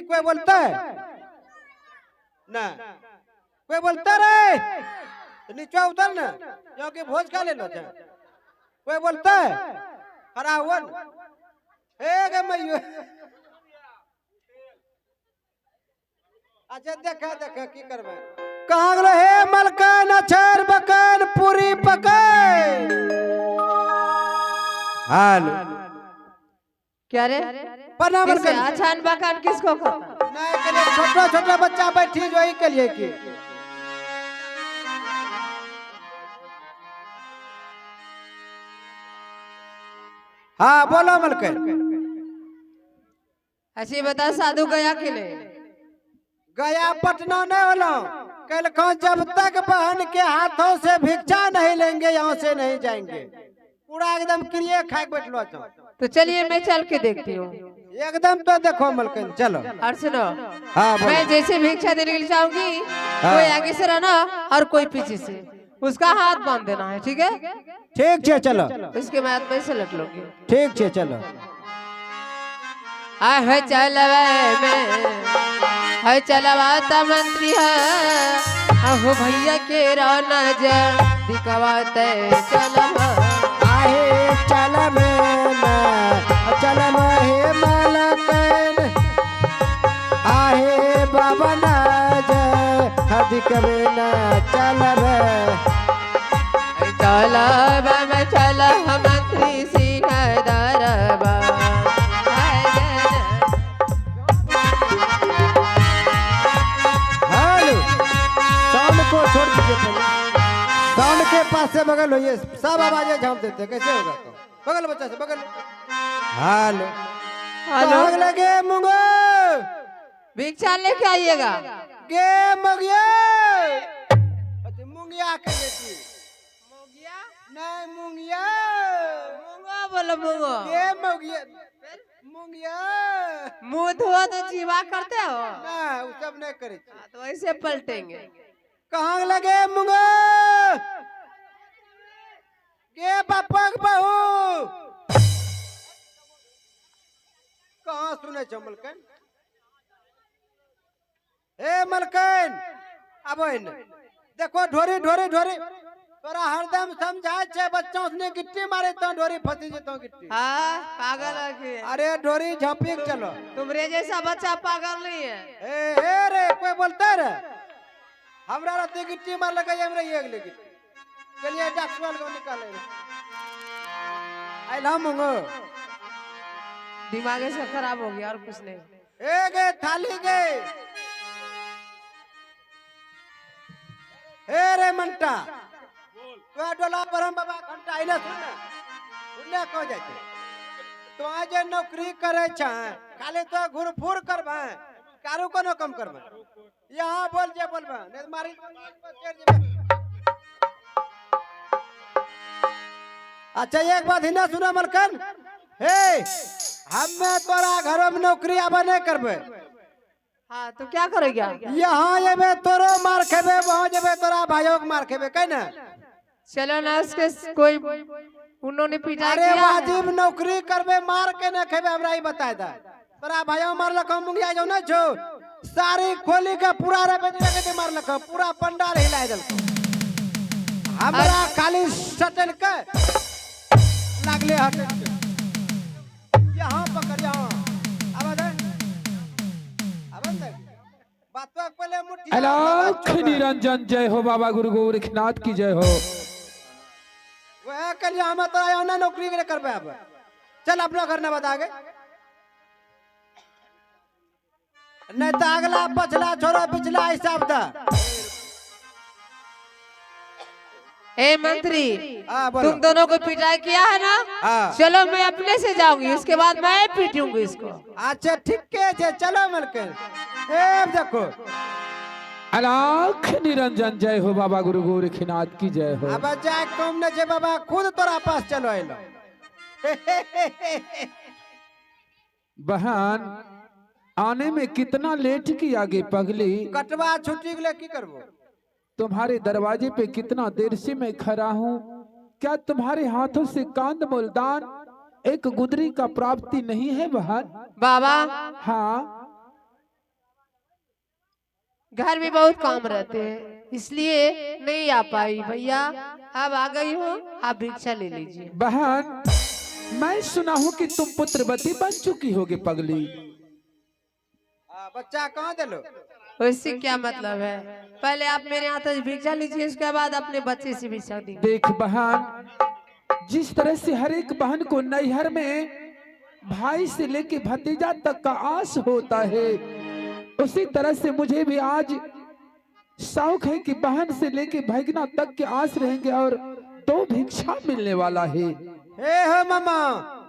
कोई बोलता है ना, कोई बोलता रे तो नीचे उतर ना, क्योंकि भोज खा ले लो चाहे। कोई बोलता है खड़ा हुआ हे मैयो। अच्छा देखा देखा की करबे, कहाँ गलो हे मलकन अचार बकन पूरी पकन। हाल क्या रे पना किसे मलकन अचान बकान किसको खाता? नहीं के लिए छोटा छोटा बच्चा बैठी जो ही के लिए की। हाँ बोलो मलकन। ऐसी बता साधु गया के लिए गया पटना नहीं होलो, कल को जब तक बहन के हाथों से भिक्षा नहीं लेंगे यहाँ से नहीं जाएंगे। पूरा एकदम क्रिय खा के बैठलो छो। तो चलिए मैं चल के देखती हूँ। एकदम तो देखो मलकन चलो। और सुनो हाँ बोलो। मैं जैसे भिक्षा देने के लिए चाहूंगी कोई आगे से रहना और कोई पीछे से, उसका हाथ बांध देना है, ठीक है? ठीक है चलो। इसके बाद मैं से लट लूंगी। ठीक है चलो। है चलवे में है चलवाता मंत्री है, अहो भैया के रोना जा दिखवाते चलवा। आहे चल में चल हे मलकन, आहे बाबा ना जय हदिक में ना चल चलवा में चल मंत्री सिंह दरबा। साउंड को छोड़ दीजिए पहले, साउंड के पास से बगल होइए, सब आवाजें झाँप देते कैसे होगा? तो बगल बच्चा से बगल। हेलो हेलो लगे मुंगो भिक्षा लेके आइएगा। गे मुंगिया मुंगिया के बेटी नहीं मुंगिया मुंगो बोलो मुंगो। गे मुंगिया मुंगिया मुंह धोआ तो जीवा करते हो ना, वो सब नहीं करे। तो ऐसे पलटेंगे। कहाँ लगे मुंगो गे पापा के बहू कहाँ सुने छो मलकन? ए मलकन अब देखो ढोरी ढोरी ढोरी तोरा हरदम समझाए छे बच्चों से गिट्टी मारे तो ढोरी फंसी जेतो गिट्टी। हाँ पागल है कि? अरे ढोरी झपी के चलो। तुम्हारे जैसा बच्चा पागल नहीं है। ए रे कोई बोलता रे हमरा राती गिट्टी मार लगा हमरा ये अगले गिट्टी चलिए डॉक्टर को निकाले आई ला मंगो। दिमाग से खराब हो गया और कुछ नहीं। ए गे थाली गे ए रे मंटा तो डोला पर हम बाबा घंटा आइला सुन उन्ने कह जाय छै तो आज नौकरी करे छ खाली तो घुरफुर करबे कारो कोनो कम करबे यहाँ बोल जे बोलबे नहीं मारी अच्छा एक बात हिना सुना मलकन हे हमें तोरा घर में नौकरी आबे नहीं करबे। हाँ तो क्या करेगा? यहाँ जेबे तोरो मार खेबे वहाँ जेबे तोरा भाइयों के मार खेबे कह ना। चलो ना उसके कोई उन्होंने पिटाई अरे किया वाजिब नौकरी करबे मार के न खेबे हमरा ही बता दा। तोरा भाइयों मार लखो मुंगिया जो ना छो सारी खोली के पूरा रे बेटी के मार लखो पूरा पंडाल हिला दल हमरा खाली सटल के लागले हट यहाँ पकड़ यहाँ अलख निरंजन जय हो बाबा गुरु गोरखनाथ की जय हो। वह कल हम तो आया ना नौकरी के करबे अब चल अपना घर ना बता गए नहीं तो अगला पछला छोरा पिछला हिसाब दा। ए मंत्री बोलो। तुम दोनों को पिटाई किया है ना? चलो मैं अपने से जाऊंगी उसके बाद मैं पीटूंगी इसको। अच्छा ठीक है चलो मलकन ए देखो अलख निरंजन जय हो बाबा गुरु गोरखनाथ की जय हो। अब जाए कम न जे बाबा खुद तोरा पास चलो आइलो। बहन आने में कितना लेट की आगे पगली कटवा छुट्टी के लिए की करबो? तुम्हारे दरवाजे पे कितना देर से मैं खड़ा हूँ। क्या तुम्हारे हाथों से कांद मुल्तान एक गुदरी का प्राप्ति नहीं है बहन? बाबा हाँ घर में बहुत काम रहते हैं, इसलिए नहीं आ पाई भैया। अब आ गई हूँ, आप भिक्षा ले लीजिए। बहन, मैं सुना हूँ कि तुम पुत्रवती बन चुकी होगी पगली। बच्चा कहाँ दे लो? उससे क्या मतलब है? पहले आप मेरे हाथ से भिक्षा लीजिए, उसके बाद अपने बच्चे से भिक्षा दी। देख बहन, जिस तरह से हर एक बहन को नैहर में भाई से लेके भतीजा तक का आस होता है, उसी तरह से मुझे भी आज शौक है कि बहन से लेके भगना तक के आस रहेंगे और 2 भिक्षा मिलने वाला है। हे हो मामा,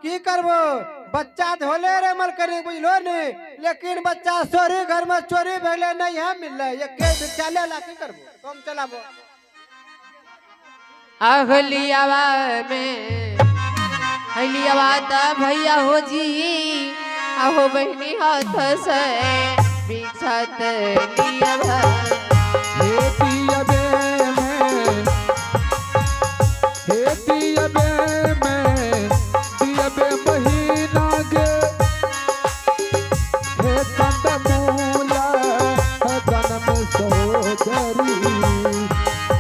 की करबो? बच्चा धोले रे मल करे बुझलो ने, लेकिन बच्चा सोरी घर में चोरी भेले नहीं है मिलले, ये के भिक्षा ले ला की करबो? तुम चलाबो। अहलियावा में अहलियावा ता भैया हो जी, आहो बहनी हाथ से बिछत लियावा। हे पियबे में, हे पियबे में, पियबे महीना गे, हे कंदमूला जन्म सोदरी।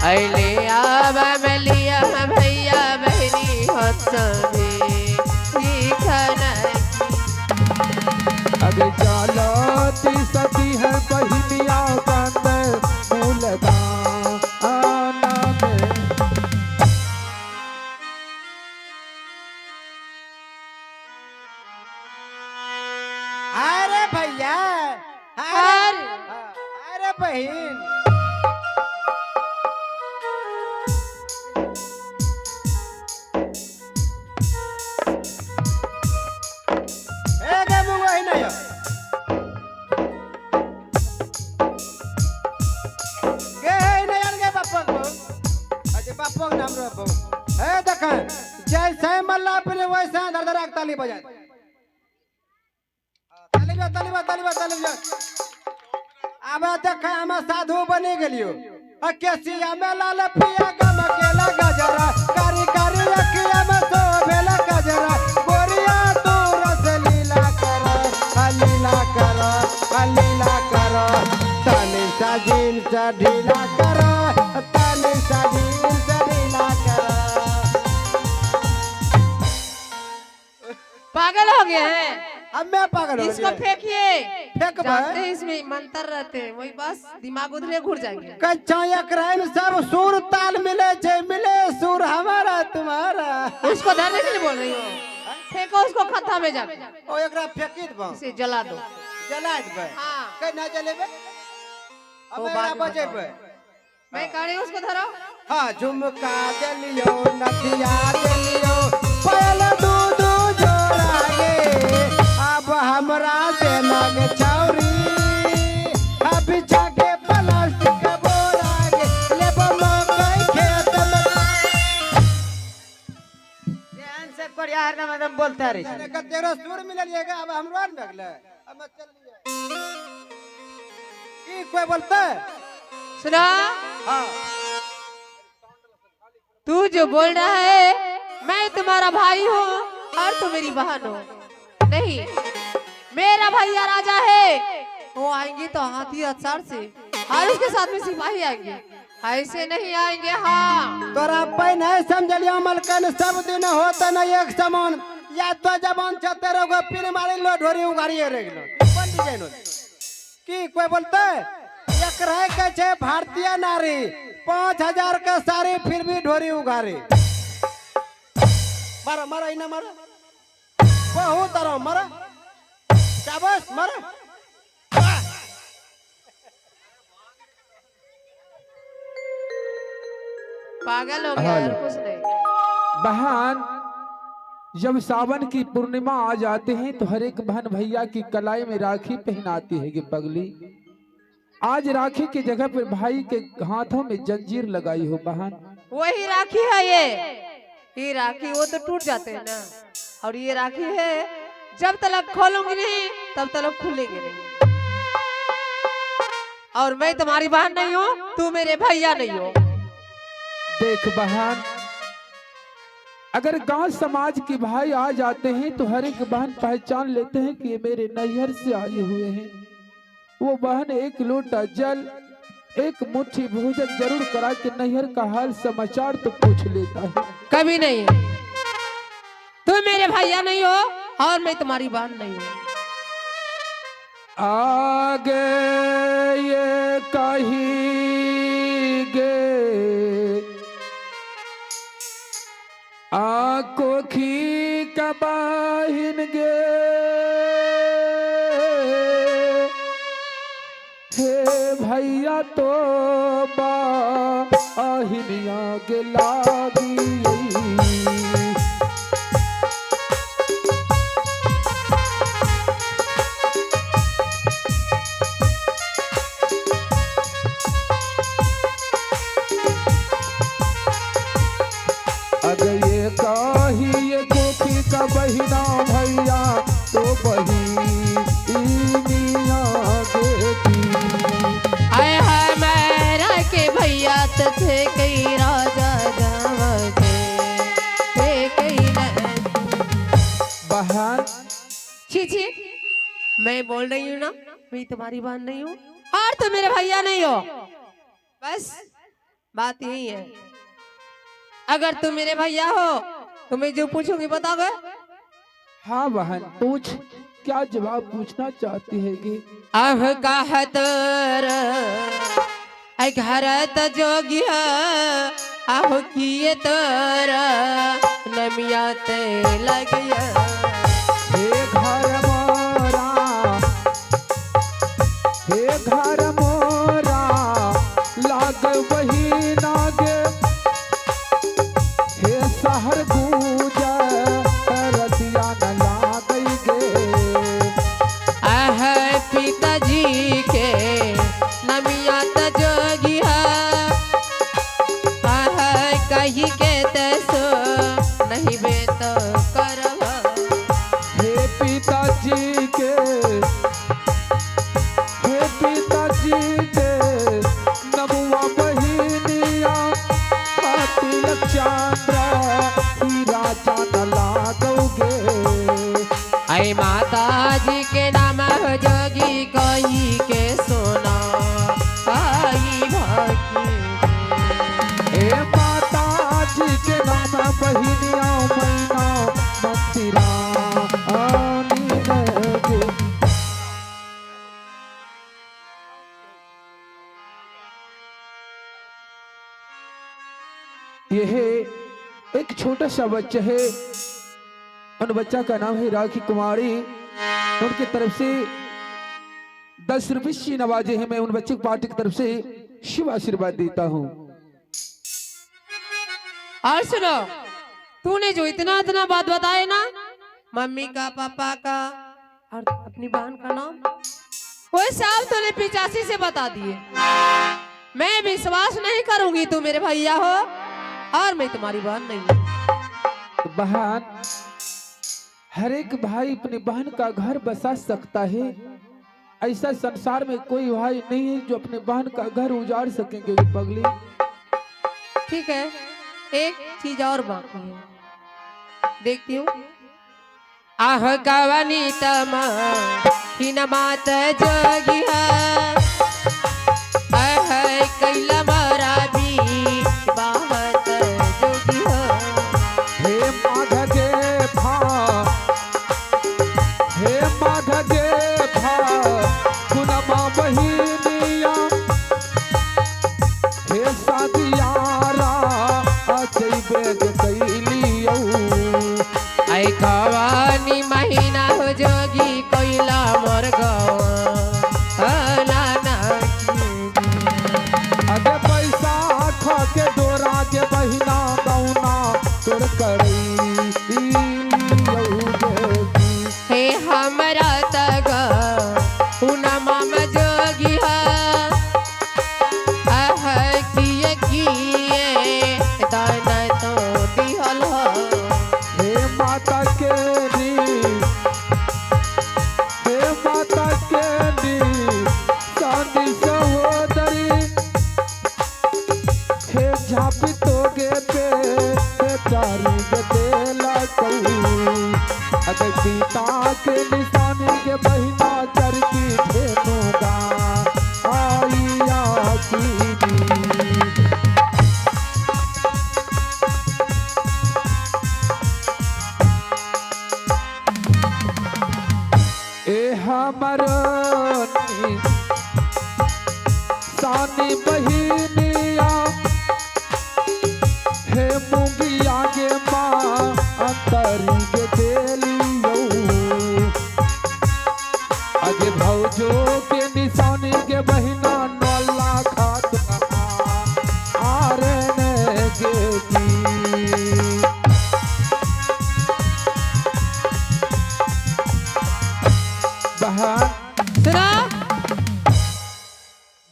अहलियावा में लिया भैया बहनी हाथ से अभी चालती सती है बहिनिया कंद मूलदाना में। अरे भैया, अरे बहन, जैसे मल्ला अपने वैसे धर ताली बजा। ताली बजा, ताली बजा, ताली बजा, ताली बजा। अब देख हम साधु बने गेलियो, केसिया में लाल पिया गम केला गजरा, कारी कारी अखिया में तो भेला गजरा, गोरिया तू रस लीला कर, लीला कर, लीला कर, तनी सा जीन सा ढीला कर, तनी सा जीन सा ढीला कर। पागल हो गए हैं? अब मैं पागल हो गया। इसको फेंकिए। फेंक जानते हैं इसमें मंत्र रहते हैं, वही बस दिमाग उधरे घुर जाएंगे। कच्चा या क्राइम सब सुर ताल मिले छे, मिले सुर हमारा तुम्हारा। उसको धरने के लिए बोल रही हो? फेंको उसको खत्ता में जाके। ओ एकरा फेंकी दबो, इसे जला दो। जला देबे? हाँ। के ना जलेबे? अब वो मेरा बाद में बजेबे। मैं कह रही हूँ उसको धरो। हाँ, झुमका जलियो, नथिया जलियो, पायल दूधू जोड़ा गे, अब हमरा से लगे चौरी, अब जाके प्लास्टिक बोरा गे, लेबो मकई खेत में। ध्यान से कोरिया हर नाम एकदम बोलते रही। अरे कतेरो सुर मिललिएगा, अब हमरो न भगले, अब चलिए। की कोई बोलते? सुना, हाँ, तू जो बोल रहा है मैं तुम्हारा भाई हूँ और तू मेरी बहन हो। नहीं, मेरा भैया राजा है, वो आएंगे तो हाथी हथियार से और उसके साथ में सिपाही आएंगे, ऐसे नहीं आएंगे। हाँ, तोरा पैन है समझलियो मलकन, सब दिन होता न एक समान, या तो जबान चते रहो पीर मारे लो ढोरी उगाड़िए रे गेलो पंडित जैनो। की कोई बोलते? एक रह के छे भारतीय नारी, 5000 का साड़ी फिर भी ढोरी उगारे। मारो मारो इना मारो, बहुत डरो मारो, शाबाश मारो। पागल हो गया और कुछ नहीं। बहन, जब सावन की पूर्णिमा आ जाते हैं तो हर एक बहन भैया की कलाई में राखी पहनाती है कि पगली। आज राखी की जगह पर भाई के हाथों में जंजीर लगाई हो बहन। वही राखी है ये राखी वो तो टूट जाते हैं ना, और ये राखी है जब तक खोलूंगी नहीं तब तक खुलेंगे नहीं। और मैं तुम्हारी बहन नहीं हूँ, तू मेरे भैया नहीं हो। देख बहन, अगर गांव समाज के भाई आ जाते हैं तो हर एक बहन पहचान लेते हैं कि ये मेरे नैहर से आए हुए हैं। वो बहन एक लोटा जल एक मुट्ठी भोजन जरूर करा के नैहर का हाल समाचार तो पूछ लेता है। कभी नहीं। तुम मेरे भैया नहीं हो और मैं तुम्हारी बहन नहीं हूँ। आगे ये कहीगे आको खी कबाहिन गे हे भैया तो बाहिनिया के लागी अगर ये काही ये कोखी का बहिना भैया तो बहिनिया बेटी आए हाय मेरा के भैया थे कई राजा थे कई बहन। छी छी, मैं बोल रही हूँ ना, मैं तुम्हारी बहन नहीं हूँ और तुम मेरे भैया नहीं हो। बस बात यही है। अगर तुम मेरे भैया हो तो मैं जो पूछूंगी बताओगे? हाँ बहन पूछ, क्या जवाब पूछना चाहती है कि अब कहतर घर जोगी अब किए तर नमिया ते लगिया हे घर मोरा हे घर मोरा लाग वही नागे हे सहर गूंज रतिया न लागई गे आह पिताजी के नमिया त जोगिया आह कही के तसो नहीं बे तो करवा हे पिताजी के नमुआ बहिनिया तिलक चांद्र हीरा चांद लागोगे आई माता जी के नाम जोगी कही के सोना आई भागी हे माता जी के नाम बहिनिया मैना मंदिरा आनी लगे। यह एक छोटा सा बच्चा है, उन बच्चा का नाम है राखी कुमारी। उनकी तरफ से 10 रुपये नवाजे हैं। मैं उन बच्चे की पार्टी की तरफ से शिव आशीर्वाद देता हूँ। और सुनो, तूने जो इतना बात बताए ना, मम्मी का पापा का और अपनी बहन का नाम, वो सब तूने 85 से बता दिए। मैं विश्वास नहीं करूंगी तू मेरे भैया हो और मैं तुम्हारी बहन नहीं हूँ। बहन, हर एक भाई अपनी बहन का घर बसा सकता है। ऐसा संसार में कोई भाई नहीं है जो अपने बहन का घर उजाड़ सकेंगे पगली। ठीक है, एक चीज और बाकी है, देखती हूँ। आह कवनी तमा हिन मात जोगिया आह कैला मारा भी बाहत जोगिया हे माघ गे भा गुनमा बहिनिया हे सादियारा अचई बेग कैलियो आई कवानी महीना हो जोगी कोइला मोर गवा ना अगे पैसा खा के डोरा के बहिना गौना तोर करई हे हमरा तग उनमा में जोगी आह किए दाना तो दिहल हे माता के नी शांति सहोदरी हे झापी तोगे पे हे चारी गदेला कहू अगर सीता के निशानी के बहिना चरकी धेनु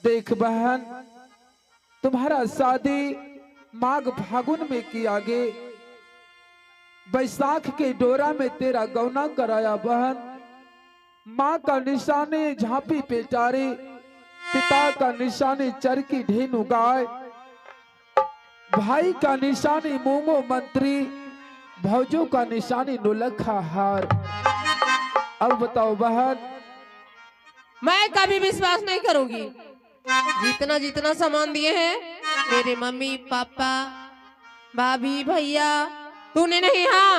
देख बहन, तुम्हारा शादी माघ फागुन में किया गे, बैसाख के डोरा में तेरा गौना कराया बहन। माँ का निशाने झांपी पे चारे, पिता का निशाने चरकी ढेनु गाय, भाई का निशानी मूंगो मंत्री, भौजों का निशानी नुलखा हार। अब बताओ बहन। मैं कभी विश्वास नहीं करूंगी। जितना जितना सामान दिए हैं मेरे मम्मी पापा भाभी भैया, तूने नहीं। हाँ,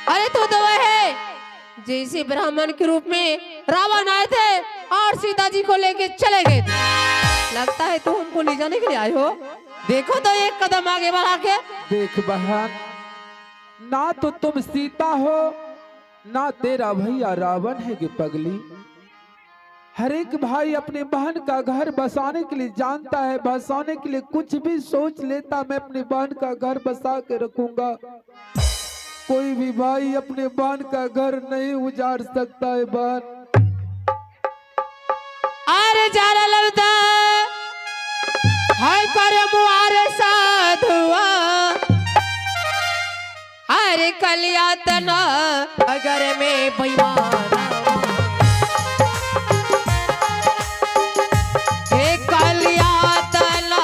अरे तू तो वह है जैसे ब्राह्मण के रूप में रावण आए थे और सीता जी को लेके चले गए थे। लगता है तू हमको ले जाने के लिए आए हो। देखो तो एक कदम आगे बढ़ा के। देख बहन, ना तो तुम सीता हो ना तेरा भैया रावण है कि पगली। हर एक भाई अपने बहन का घर बसाने के लिए जानता है, बसाने के लिए कुछ भी सोच लेता। मैं अपनी बहन का घर बसा के रखूंगा। कोई भी भाई अपने बहन का घर नहीं उजाड़ सकता है बहन। अरे जारा लवदा हाय कर मुआरे साधुआ, अरे कलिया तना अगर में बेईमान, हे कलिया तना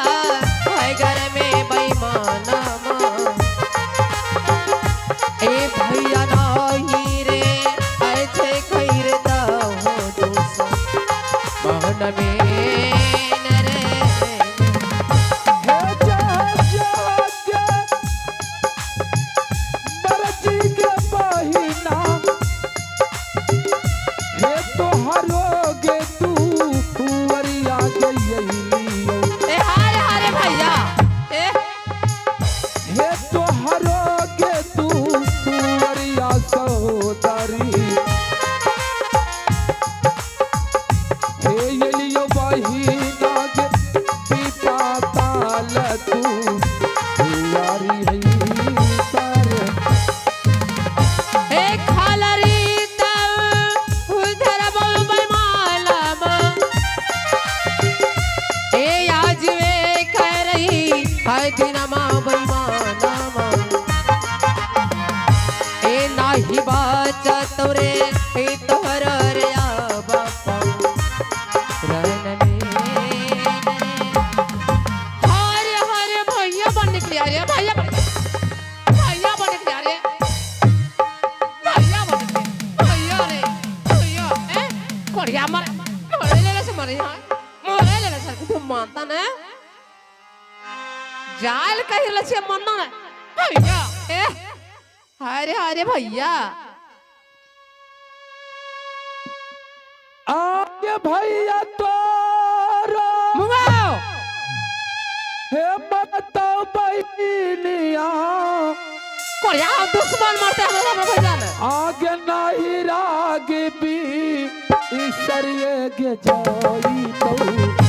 अगर में बेईमान, ए भैया नहीं रे ऐसे खैर दा हो दोस्त मन में नरे। मानता ना जाल कहीं लक्ष्य मरना है भैया। अरे अरे भैया आगे भैया तो मुंगाओ हे बताओ बहनिया, कोरिया दुश्मन मारते हैं हमारा भैया ने। आगे नहीं रागे भी इसरिए के जाई तो